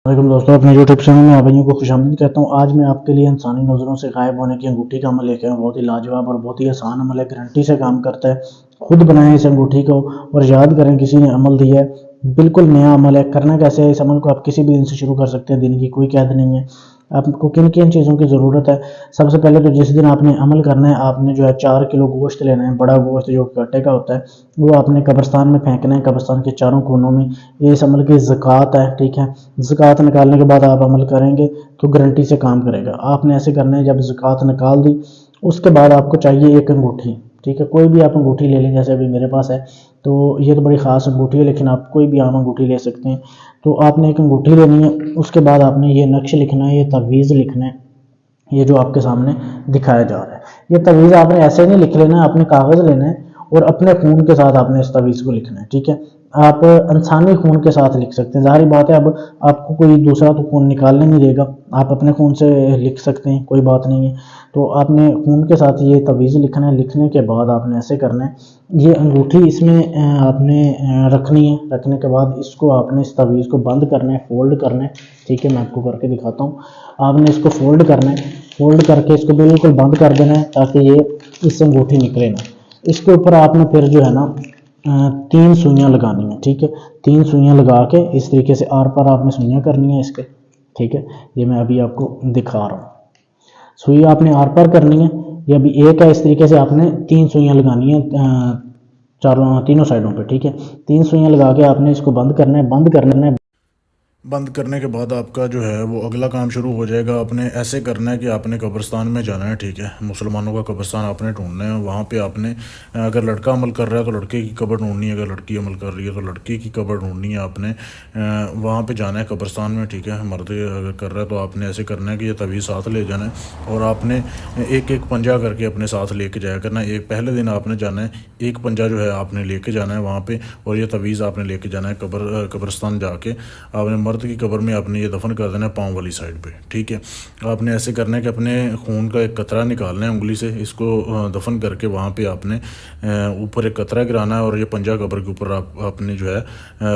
वालेकुम दोस्तों, अपने यूट्यूब चैनल में आप भाइयों को खुशामदीद कहता हूँ। आज मैं आपके लिए इंसानी नज़रों से गायब होने की अंगूठी का अमल लेकर आया हूँ। बहुत ही लाजवाब और बहुत ही आसान अमल है, गारंटी से काम करता है। खुद बनाएं इस अंगूठी को और याद करें किसी ने अमल दिया है। बिल्कुल नया अमल है। करना कैसे है, इस अमल को आप किसी भी दिन से शुरू कर सकते हैं। दिन की कोई कैद नहीं है। आपको किन किन चीज़ों की ज़रूरत है। सबसे पहले तो जिस दिन आपने अमल करना है, आपने जो है 4 किलो गोश्त लेना है। बड़ा गोश्त जो कट्टे का होता है, वो आपने कब्रिस्तान में फेंकना है, कब्रिस्तान के चारों कोनों में। ये इस अमल की ज़कात है, ठीक है। ज़कात निकालने के बाद आप अमल करेंगे तो गारंटी से काम करेगा। आपने ऐसे करना है, जब ज़कात निकाल दी उसके बाद आपको चाहिए एक अंगूठी, ठीक है। कोई भी आप अंगूठी ले लें, जैसे अभी मेरे पास है, तो ये तो बड़ी ख़ास अंगूठी है, लेकिन आप कोई भी आम अंगूठी ले सकते हैं। तो आपने एक अंगूठी लेनी है। उसके बाद आपने ये नक्श लिखना है, ये तवीज़ लिखना है, ये जो आपके सामने दिखाया जा रहा है। ये तवीज़ आपने ऐसे नहीं लिख लेना है, आपने कागज़ लेना है और अपने खून के साथ आपने इस तवीज़ को लिखना है, ठीक है। आप इंसानी खून के साथ लिख सकते हैं, ज़ाहिर बात है। अब आपको कोई दूसरा तो खून निकालने नहीं देगा, आप अपने खून से लिख सकते हैं, कोई बात नहीं है। तो आपने खून के साथ ये तवीज़ लिखना है। लिखने के बाद आपने ऐसे करना है, ये अंगूठी इसमें आपने रखनी है। रखने के बाद इसको आपने इस तवीज़ को बंद करना है, फोल्ड करना है, ठीक है। मैं आपको करके दिखाता हूँ। आपने इसको फोल्ड करना है, फोल्ड करके इसको बिल्कुल बंद कर देना है, ताकि ये इससे अंगूठी निकले ना। इसके ऊपर आपने फिर जो है ना 3 सुइयाँ लगानी है, ठीक है। 3 सुइयाँ लगा के इस तरीके से आर पार आपने सुइयाँ करनी है इसके, ठीक है। ये मैं अभी आपको दिखा रहा हूँ। सुई आपने आर पार करनी है। ये अभी एक है, इस तरीके से आपने 3 सुइयाँ लगानी है चारों तीनों साइडों पे, ठीक है। 3 सुइयाँ लगा के आपने इसको बंद करना है। बंद करने के बाद आपका जो है वो अगला काम शुरू हो जाएगा। आपने ऐसे करना है कि आपने कब्रिस्तान में जाना है, ठीक है। मुसलमानों का कब्रिस्तान आपने ढूंढना है। वहाँ पे आपने अगर लड़का अमल कर रहा है तो लड़के की कब्र ढूंढनी है, अगर लड़की अमल कर रही है तो लड़की की कब्र ढूंढनी है। आपने वहाँ पे जाना है कब्रिस्तान में, ठीक है। मर्द अगर कर रहा है तो आपने ऐसे करना है कि ये तवीज़ साथ ले जाना है और आपने एक एक पंजा करके अपने साथ लेके जाया करना है। एक पहले दिन आपने जाना है, एक पंजा जो है आपने लेके जाना है वहाँ पे, और ये तवीज़ आपने लेके जाना है कब्रिस्तान जाके। आपने मर्द की कब्र में आपने ये दफन कर देना है पाँव वाली साइड पे, ठीक है। आपने ऐसे करना है कि अपने खून का एक कतरा निकालना है उंगली से, इसको दफन करके वहाँ पे आपने ऊपर एक कतरा गिराना है और ये पंजा कब्र के ऊपर आपने जो है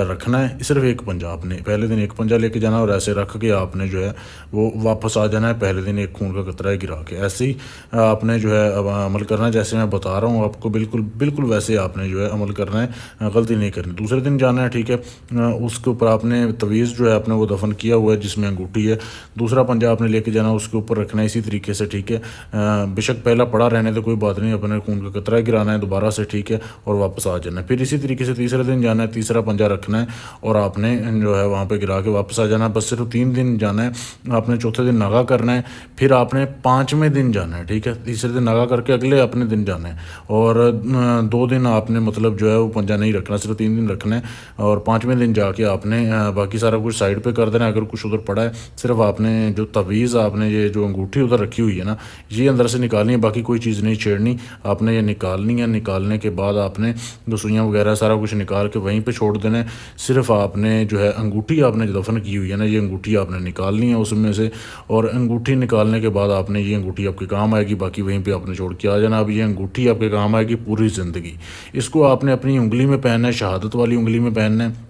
रखना है। सिर्फ एक पंजा आपने पहले दिन एक पंजा लेके जाना और ऐसे रख के आपने जो है वो वापस आ जाना है पहले दिन एक खून का कतरा गिरा के। ऐसे ही आपने जो है अब अमल करना है, जैसे मैं बता रहा हूँ आपको, बिल्कुल बिल्कुल वैसे आपने जो है अमल करना है, गलती नहीं करनी। दूसरे दिन जाना है, ठीक है। उसके ऊपर आपने तवीज़ जो है आपने वो दफन किया हुआ है जिसमें अंगूठी है, दूसरा पंजा आपने लेके जाना, उसके ऊपर रखना है इसी तरीके से, ठीक है। बेशक पहला पड़ा रहने तो कोई बात नहीं, अपने खून का कतरा गिराना है दोबारा से, ठीक है, और वापस आ जाना है। फिर इसी तरीके से तीसरे दिन जाना है, तीसरा पंजा रखना है और आपने जो है वहाँ पर गिरा के वापस आ जाना है। बस सिर्फ 3 दिन जाना है। आपने चौथे दिन नागा करना है, फिर आपने 5वें दिन जाना है, ठीक है। तीसरे दिन नागा करके अगले अपने दिन जाना है और 2 दिन आपने मतलब जो है वो पंजा नहीं रखना, सिर्फ 3 दिन रखना है। और 5वें दिन जाके आपने बाकी सारा कुछ साइड पे कर देना। अगर कुछ उधर पड़ा है, सिर्फ आपने जो तवीज़ आपने ये जो अंगूठी उधर रखी हुई है ना, ये अंदर से निकालनी है, बाकी कोई चीज़ नहीं छेड़नी। आपने ये निकालनी है। निकालने के बाद आपने जो सुइयाँ वगैरह सारा कुछ निकाल के वहीं पे छोड़ देना है। सिर्फ आपने जो है अंगूठी आपने जो दफन की हुई है ना, ये अंगूठी आपने निकालनी है उसमें से, और अंगूठी निकालने के बाद आपने ये अंगूठी आपके काम आएगी, बाकी वहीं पर आपने छोड़ के आ जाना। अब ये अंगूठी आपके काम आएगी पूरी ज़िंदगी। इसको आपने अपनी उंगली में पहनना है, शहादत वाली उंगली में पहनना है,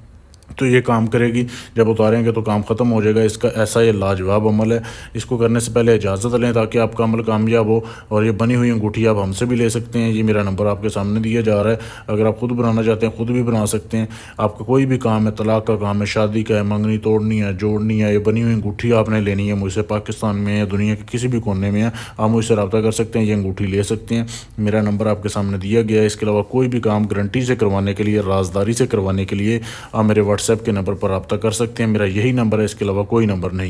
तो ये काम करेगी। जब उतारेंगे तो काम ख़त्म हो जाएगा इसका। ऐसा ये लाजवाब अमल है। इसको करने से पहले इजाज़त लें ताकि आपका अमल कामयाब हो। और ये बनी हुई अंगूठी आप हमसे भी ले सकते हैं। ये मेरा नंबर आपके सामने दिया जा रहा है। अगर आप खुद बनाना चाहते हैं खुद भी बना सकते हैं। आपका कोई भी काम है, तलाक का काम है, शादी का है, मंगनी तोड़नी है, जोड़नी है, ये बनी हुई अंगूठी आपने लेनी है मुझसे, पाकिस्तान में या दुनिया के किसी भी कोने में है, आप मुझसे रब्ता कर सकते हैं, ये अंगूठी ले सकते हैं। मेरा नंबर आपके सामने दिया गया है। इसके अलावा कोई भी काम गारंटी से करवाने के लिए, राजदारी से करवाने के लिए आप मेरे व्हाट्सएप के नंबर पर रब्ता कर सकते हैं। मेरा यही नंबर है, इसके अलावा कोई नंबर नहीं।